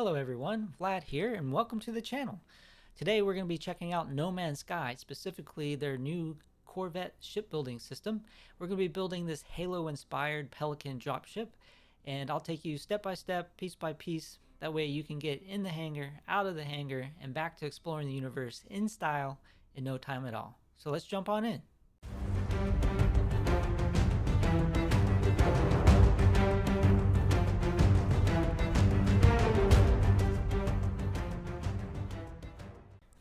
Hello everyone, Vlad here, and welcome to the channel. Today we're going to be checking out No Man's Sky, specifically their new Corvette shipbuilding system. We're going to be building this Halo-inspired Pelican Dropship, and I'll take you step by step, piece by piece. That way you can get in the hangar, out of the hangar, and back to exploring the universe in style in no time at all. So let's jump on in.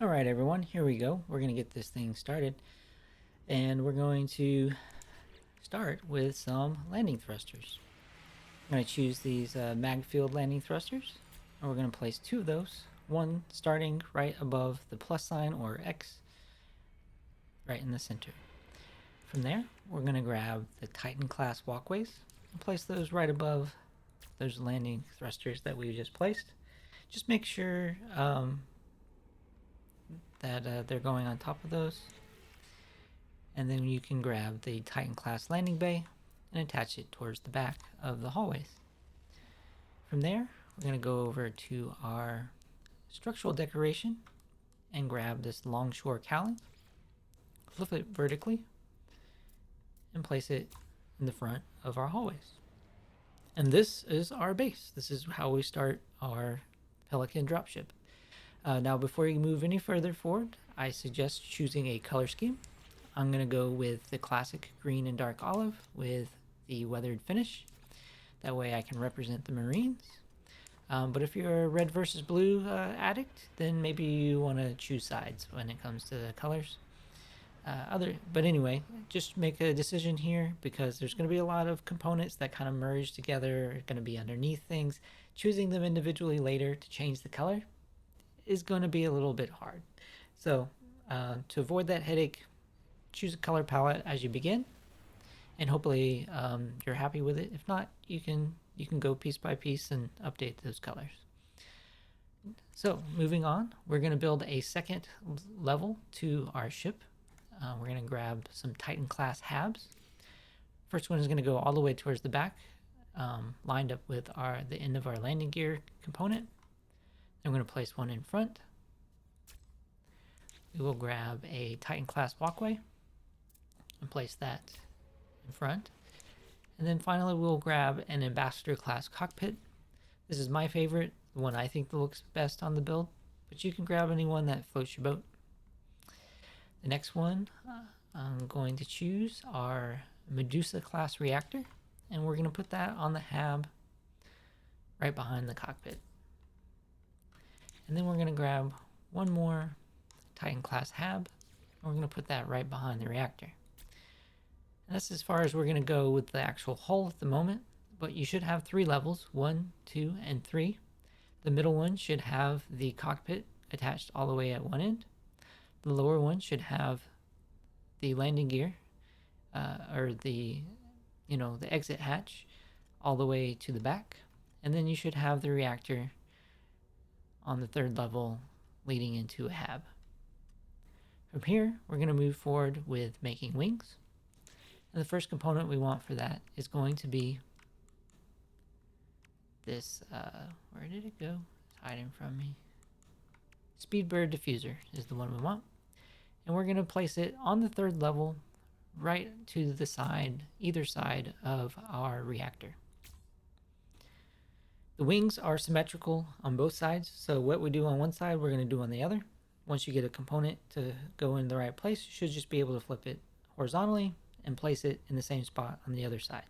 Alright everyone, here we go. We're going to get this thing started. And we're going to start with some landing thrusters. I'm going to choose these mag field landing thrusters. And we're going to place two of those. One starting right above the plus sign or X, right in the center. From there, we're going to grab the Titan class walkways and place those right above those landing thrusters that we just placed. Just make sure that they're going on top of those. And then you can grab the Titan class landing bay and attach it towards the back of the hallways. From there, we're going to go over to our structural decoration and grab this longshore cowling, flip it vertically, and place it in the front of our hallways. And this is our base. This is how we start our Pelican dropship. Now, before you move any further forward, I suggest choosing a color scheme. I'm going to go with the classic green and dark olive with the weathered finish. That way I can represent the Marines. But if you're a red versus blue addict, then maybe you want to choose sides when it comes to the colors. But anyway, just make a decision here because there's going to be a lot of components that kind of merge together, going to be underneath things. Choosing them individually later to change the color is going to be a little bit hard. So to avoid that headache, choose a color palette as you begin, and hopefully you're happy with it. If not, you can go piece by piece and update those colors. So moving on, we're going to build a second level to our ship. We're going to grab some Titan class habs. First one is going to go all the way towards the back, lined up with the end of our landing gear component. I'm going to place one in front. We will grab a Titan class walkway and place that in front. And then finally we'll grab an Ambassador class cockpit. This is my favorite, the one I think that looks best on the build, but you can grab any one that floats your boat. The next one I'm going to choose our Medusa class reactor, and we're going to put that on the hab right behind the cockpit. And then we're going to grab one more Titan class hab, and we're going to put that right behind the reactor. And that's as far as we're going to go with the actual hull at the moment, but you should have 3 levels, 1, 2, and 3. The middle one should have the cockpit attached all the way at one end. The lower one should have the landing gear, or the exit hatch all the way to the back. And then you should have the reactor on the 3rd level leading into a hab. From here, we're going to move forward with making wings. And the first component we want for that is going to be this, where did it go? It's hiding from me. Speedbird diffuser is the one we want. And we're going to place it on the 3rd level right to the side, either side of our reactor. The wings are symmetrical on both sides, so what we do on one side, we're going to do on the other. Once you get a component to go in the right place, you should just be able to flip it horizontally and place it in the same spot on the other side.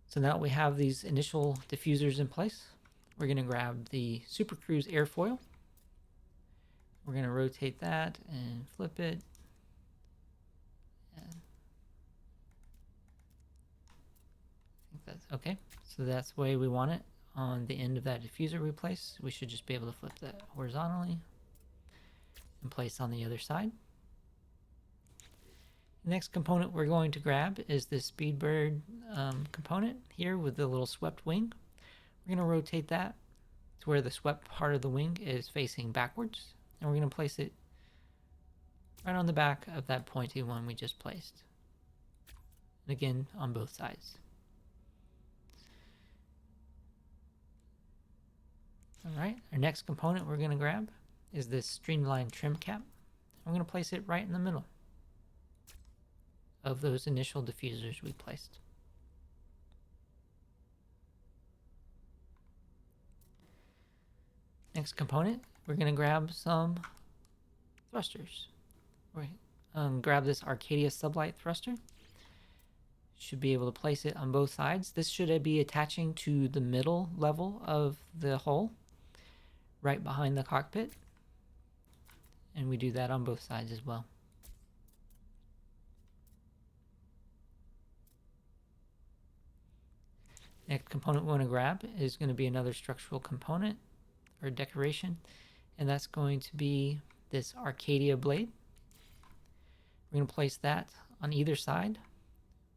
So now we have these initial diffusers in place. We're going to grab the Super Cruise airfoil. We're going to rotate that and flip it. And I think that's okay. So that's the way we want it on the end of that diffuser we place. We should just be able to flip that horizontally and place on the other side. The next component we're going to grab is this Speedbird component here with the little swept wing. We're going to rotate that to where the swept part of the wing is facing backwards, and we're going to place it right on the back of that pointy one we just placed. And again, on both sides. All right, our next component we're going to grab is this streamlined trim cap. I'm going to place it right in the middle of those initial diffusers we placed. Next component, we're going to grab some thrusters. We're grab this Arcadia sublight thruster. Should be able to place it on both sides. This should be attaching to the middle level of the hull, right behind the cockpit. And we do that on both sides as well. Next component we want to grab is going to be another structural component or decoration, and that's going to be this Arcadia blade. We're going to place that on either side.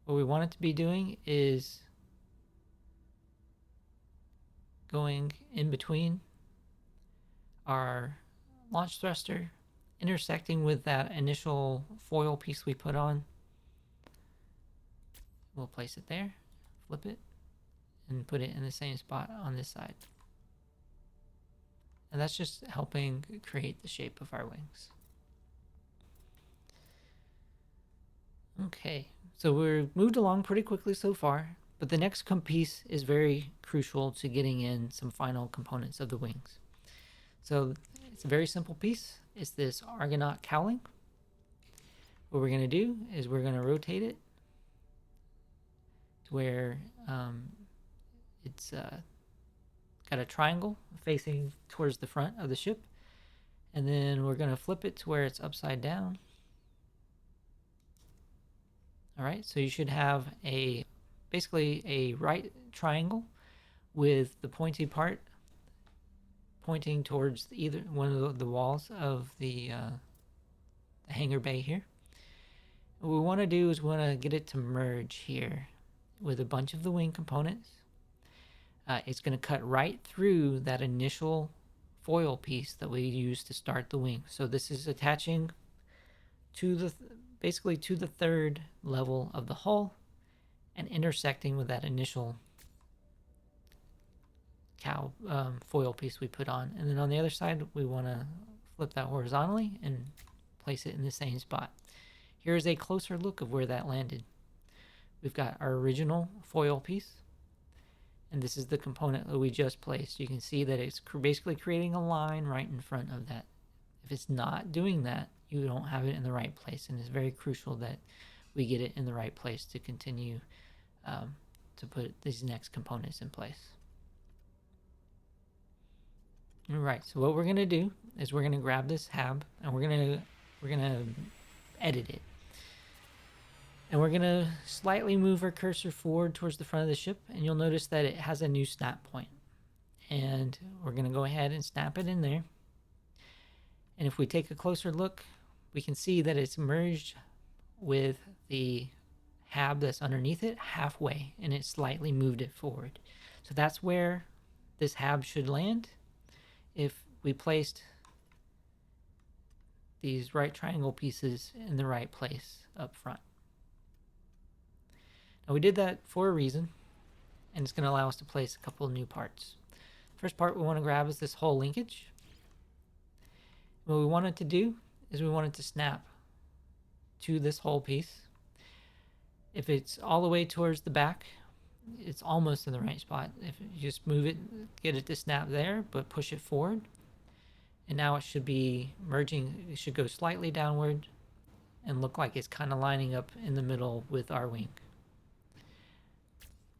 What we want it to be doing is going in between our launch thruster, intersecting with that initial foil piece we put on. We'll place it there, flip it, and put it in the same spot on this side. And that's just helping create the shape of our wings. Okay, so we're moved along pretty quickly so far, but the next piece is very crucial to getting in some final components of the wings. So it's a very simple piece. It's this Argonaut cowling. What we're going to do is we're going to rotate it to where it's got a triangle facing towards the front of the ship, and then we're going to flip it to where it's upside down. All right, so you should have basically a right triangle with the pointy part pointing towards either one of the walls of the hangar bay here. What we want to do is we want to get it to merge here with a bunch of the wing components. It's going to cut right through that initial foil piece that we used to start the wing. So this is attaching to basically to the third level of the hull and intersecting with that initial foil piece we put on. And then on the other side, we want to flip that horizontally and place it in the same spot. Here's a closer look of where that landed. We've got our original foil piece, and this is the component that we just placed. You can see that it's basically creating a line right in front of that. If it's not doing that, you don't have it in the right place, and it's very crucial that we get it in the right place to continue to put these next components in place. All right, so what we're going to do is we're going to grab this hab and we're going to edit it. And we're going to slightly move our cursor forward towards the front of the ship, and you'll notice that it has a new snap point. And we're going to go ahead and snap it in there. And if we take a closer look, we can see that it's merged with the hab that's underneath it halfway, and it slightly moved it forward. So that's where this hab should land if we placed these right triangle pieces in the right place up front. Now we did that for a reason, and it's going to allow us to place a couple of new parts. First part we want to grab is this hull linkage. What we want it to do is we want it to snap to this hull piece. If it's all the way towards the back, it's almost in the right spot. If you just move it, get it to snap there, but push it forward. And now it should be merging. It should go slightly downward and look like it's kind of lining up in the middle with our wing.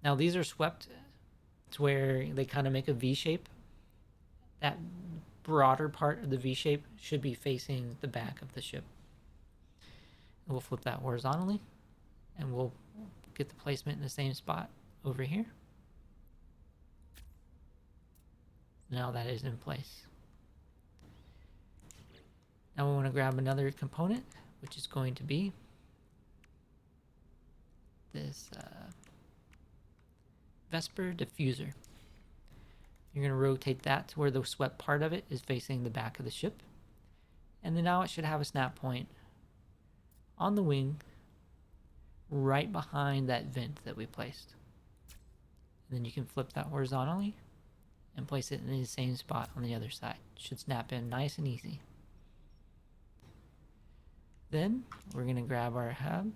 Now these are swept to where they kind of make a V shape. That broader part of the V shape should be facing the back of the ship. And we'll flip that horizontally, and we'll get the placement in the same spot over here. Now that is in place. Now we want to grab another component, which is going to be this Vesper diffuser. You're going to rotate that to where the swept part of it is facing the back of the ship. And then now it should have a snap point on the wing right behind that vent that we placed. And then you can flip that horizontally and place it in the same spot on the other side. Should snap in nice and easy. Then we're going to grab our hub.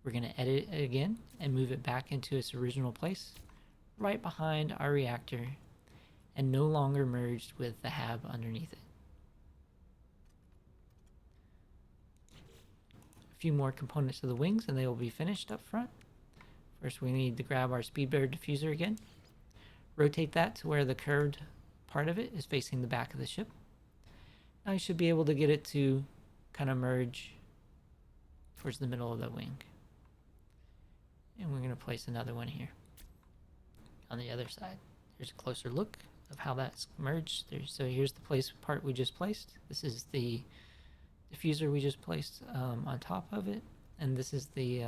We're going to edit it again and move it back into its original place, right behind our reactor, and no longer merged with the hab underneath it. A few more components of the wings and they will be finished up front. First we need to grab our Speedbird diffuser again. Rotate that to where the curved part of it is facing the back of the ship. Now you should be able to get it to kind of merge towards the middle of the wing. And we're going to place another one here on the other side. Here's a closer look of how that's merged. So here's the part we just placed. This is the diffuser we just placed on top of it. And this is the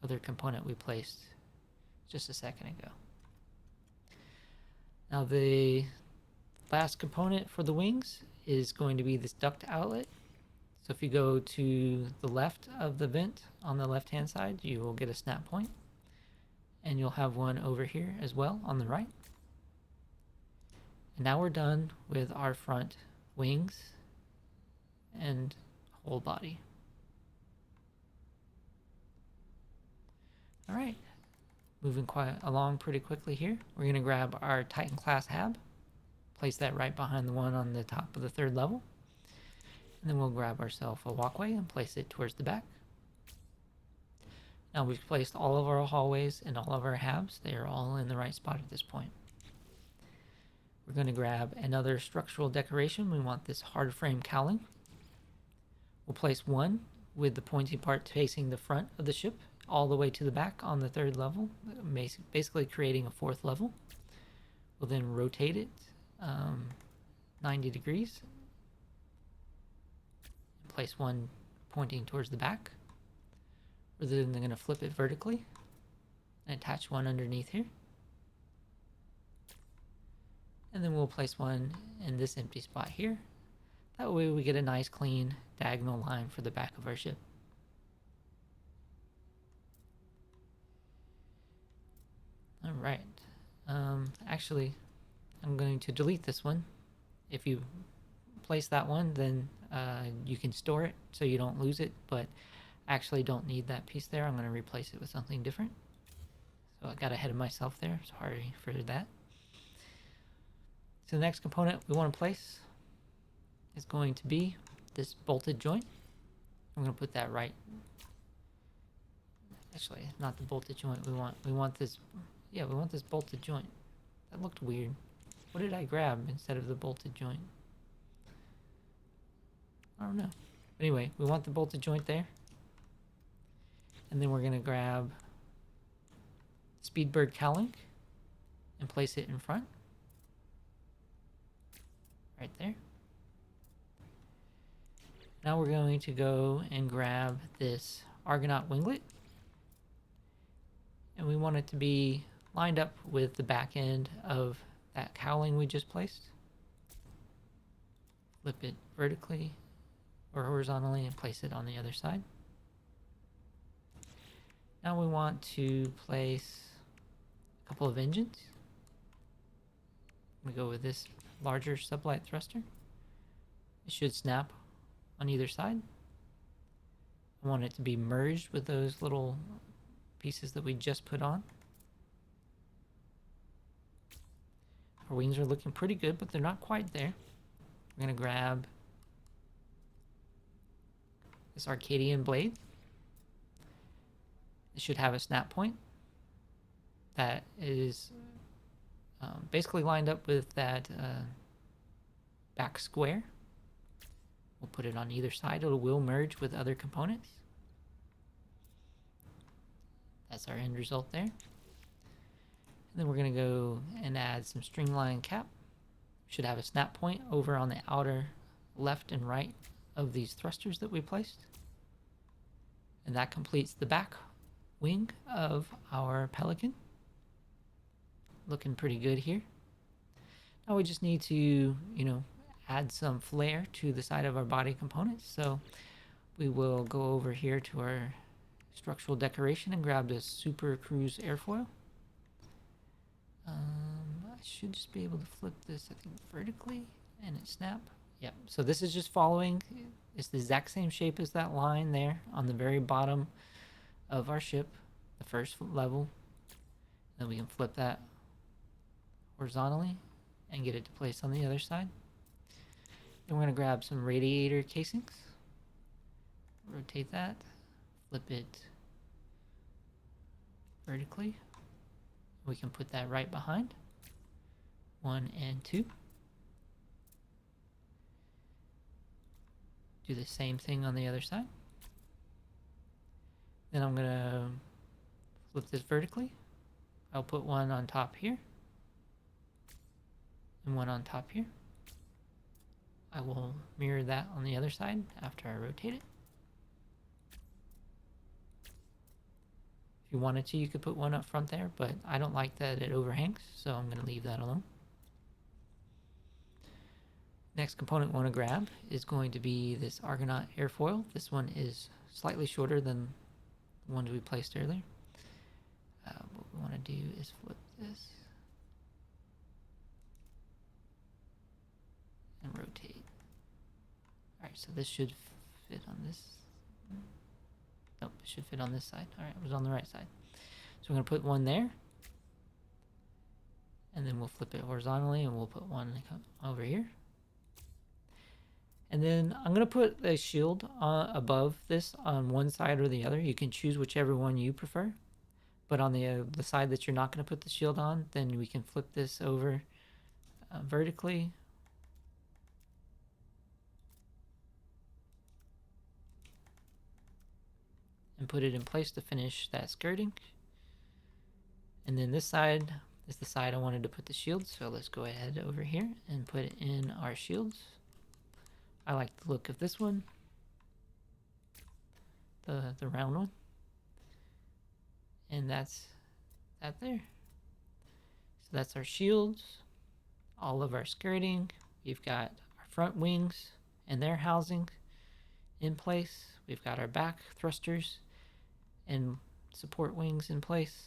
other component we placed just a second ago. Now the last component for the wings is going to be this duct outlet. So if you go to the left of the vent on the left hand side, you will get a snap point, and you'll have one over here as well on the right. And now we're done with our front wings and whole body. All right, moving along pretty quickly here. We're going to grab our Titan class hab, place that right behind the one on the top of the 3rd level. And then we'll grab ourselves a walkway and place it towards the back. Now we've placed all of our hallways and all of our habs. They are all in the right spot at this point. We're going to grab another structural decoration. We want this hard frame cowling. We'll place one with the pointy part facing the front of the ship all the way to the back on the 3rd level, basically creating a 4th level. We'll then rotate it 90 degrees. Place one pointing towards the back. We're then going to flip it vertically and attach one underneath here. And then we'll place one in this empty spot here. That way we get a nice clean diagonal line for the back of our ship. All right. Actually, I'm going to delete this one. If you place that one, then you can store it so you don't lose it, but actually don't need that piece there. I'm going to replace it with something different. So I got ahead of myself there. Sorry for that. So the next component we want to place is going to be this bolted joint. I'm going to put that right. Actually, not the bolted joint we want. We want this. Yeah, we want this bolted joint. That looked weird. What did I grab instead of the bolted joint? I don't know. Anyway, we want the bolted joint there. And then we're going to grab Speedbird cowling and place it in front. Right there. Now we're going to go and grab this Argonaut winglet. And we want it to be lined up with the back end of that cowling we just placed. Flip it vertically or horizontally and place it on the other side. Now we want to place a couple of engines. We go with this larger sublight thruster. It should snap on either side. I want it to be merged with those little pieces that we just put on. Our wings are looking pretty good, but they're not quite there. We're going to grab this Arcadian blade. It should have a snap point that is basically lined up with that back square. We'll put it on either side. It will merge with other components. That's our end result there. And then we're going to go and add some stringline cap. Should have a snap point over on the outer left and right of these thrusters that we placed. And that completes the back wing of our Pelican. Looking pretty good here. Now we just need to, add some flare to the side of our body components. So we will go over here to our structural decoration and grab this Super Cruise airfoil. should just be able to flip this, I think, vertically and it snap. Yep. So this is just following. It's the exact same shape as that line there on the very bottom of our ship, the first level. Then we can flip that horizontally and get it to place on the other side. Then we're going to grab some radiator casings, rotate that, flip it vertically. We can put that right behind. 1 and 2. Do the same thing on the other side. Then I'm going to flip this vertically. I'll put one on top here and one on top here. I will mirror that on the other side after I rotate it. If you wanted to, you could put one up front there, but I don't like that it overhangs, so I'm going to leave that alone. Next component we want to grab is going to be this Argonaut airfoil. This one is slightly shorter than the ones we placed earlier. What we want to do is flip this and rotate. Alright, so this should fit on this. Nope, it should fit on this side. Alright, it was on the right side. So we're going to put one there. And then we'll flip it horizontally and we'll put one over here. And then I'm going to put a shield above this on one side or the other. You can choose whichever one you prefer. But on the side that you're not going to put the shield on, then we can flip this over vertically. And put it in place to finish that skirting. And then this side is the side I wanted to put the shields. So let's go ahead over here and put it in our shields. I like the look of this one, the round one, and that's that there. So that's our shields, all of our skirting. We've got our front wings and their housing in place. We've got our back thrusters and support wings in place.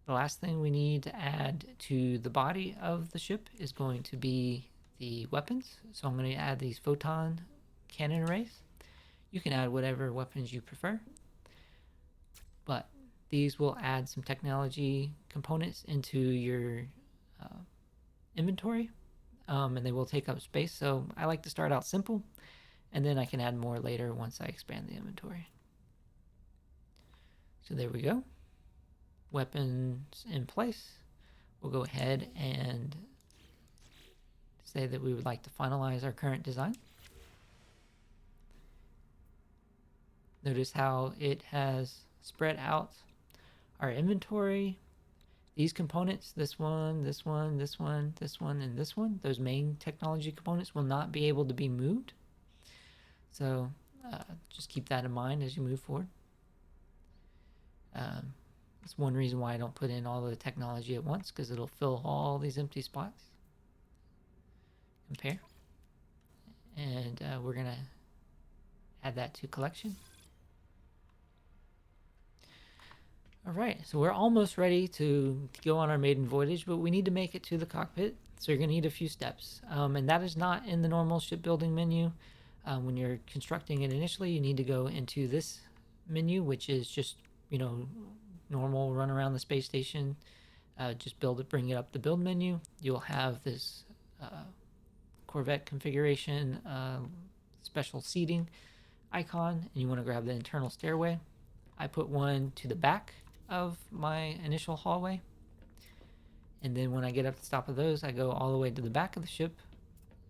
The last thing we need to add to the body of the ship is going to be the weapons. So I'm going to add these photon cannon arrays. You can add whatever weapons you prefer, but these will add some technology components into your inventory, and they will take up space. So I like to start out simple, and then I can add more later once I expand the inventory. So there we go. Weapons in place. We'll go ahead and say that we would like to finalize our current design. Notice how it has spread out our inventory. These components, this one, this one, this one, this one, and this one, those main technology components will not be able to be moved. So just keep that in mind as you move forward. That's one reason why I don't put in all the technology at once, because it'll fill all these empty spots. Compare, and we're gonna add that to collection. All right, so we're almost ready to go on our maiden voyage, but we need to make it to the cockpit, so you're gonna need a few steps, and that is not in the normal shipbuilding menu. When you're constructing it initially, you need to go into this menu, which is just, you know, normal run around the space station. Just build it, bring it up the build menu. You'll have this Corvette configuration special seating icon, and you want to grab the internal stairway. I put one to the back of my initial hallway, and then when I get up to the top of those, I go all the way to the back of the ship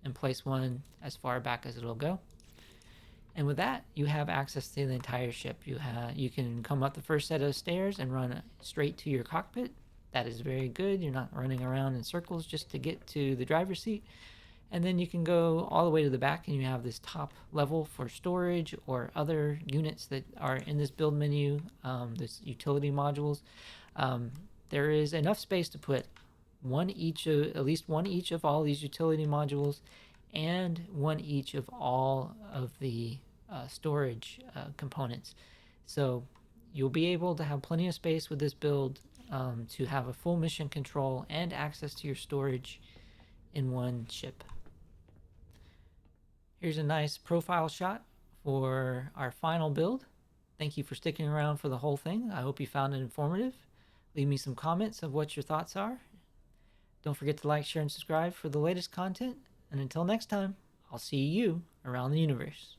and place one as far back as it'll go. And with that, you have access to the entire ship. You can come up the first set of stairs and run straight to your cockpit. That is very good. You're not running around in circles just to get to the driver's seat. And then you can go all the way to the back and you have this top level for storage or other units that are in this build menu, this utility modules. There is enough space to put at least one each of all these utility modules, and one each of all of the storage components. So you'll be able to have plenty of space with this build to have a full mission control and access to your storage in one ship. Here's a nice profile shot for our final build. Thank you for sticking around for the whole thing. I hope you found it informative. Leave me some comments of what your thoughts are. Don't forget to like, share, and subscribe for the latest content. And until next time, I'll see you around the universe.